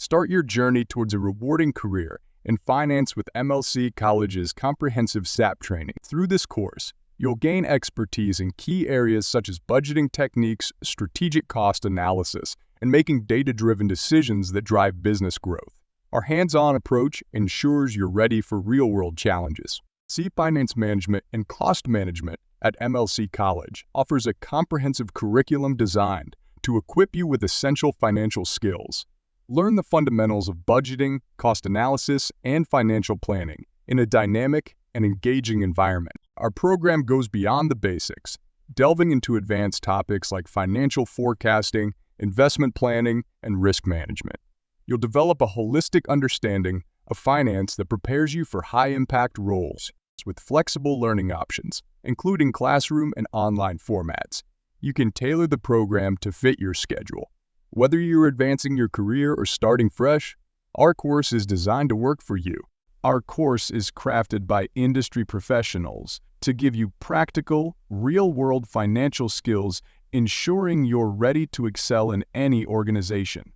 Start your journey towards a rewarding career in finance with MLC College's comprehensive SAP training. Through this course, you'll gain expertise in key areas such as budgeting techniques, strategic cost analysis, and making data-driven decisions that drive business growth. Our hands-on approach ensures you're ready for real-world challenges. SAP Finance Management and Cost Management at MLC College offers a comprehensive curriculum designed to equip you with essential financial skills. Learn the fundamentals of budgeting, cost analysis, and financial planning in a dynamic and engaging environment. Our program goes beyond the basics, delving into advanced topics like financial forecasting, investment planning, and risk management. You'll develop a holistic understanding of finance that prepares you for high-impact roles with flexible learning options, including classroom and online formats. You can tailor the program to fit your schedule. Whether you're advancing your career or starting fresh, our course is designed to work for you. Our course is crafted by industry professionals to give you practical, real-world financial skills, ensuring you're ready to excel in any organization.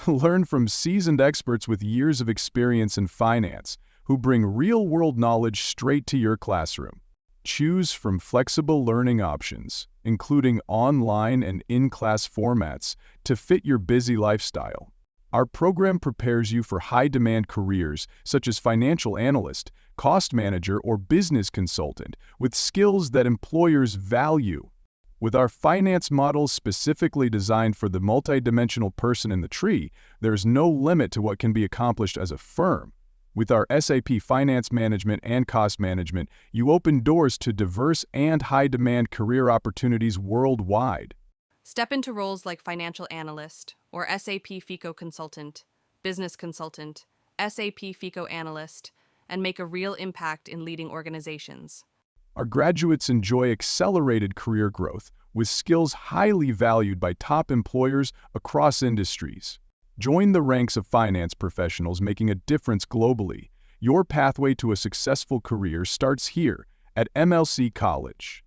Learn from seasoned experts with years of experience in finance who bring real-world knowledge straight to your classroom. Choose from flexible learning options, including online and in-class formats, to fit your busy lifestyle. Our program prepares you for high-demand careers such as financial analyst, cost manager, or business consultant with skills that employers value. With our finance models specifically designed for the multidimensional person in the tree, there's no limit to what can be accomplished as a firm. With our SAP Finance Management and Cost Management, you open doors to diverse and high-demand career opportunities worldwide. Step into roles like financial analyst or SAP FICO consultant, business consultant, SAP FICO analyst, and make a real impact in leading organizations. Our graduates enjoy accelerated career growth with skills highly valued by top employers across industries. Join the ranks of finance professionals making a difference globally. Your pathway to a successful career starts here at MLC College.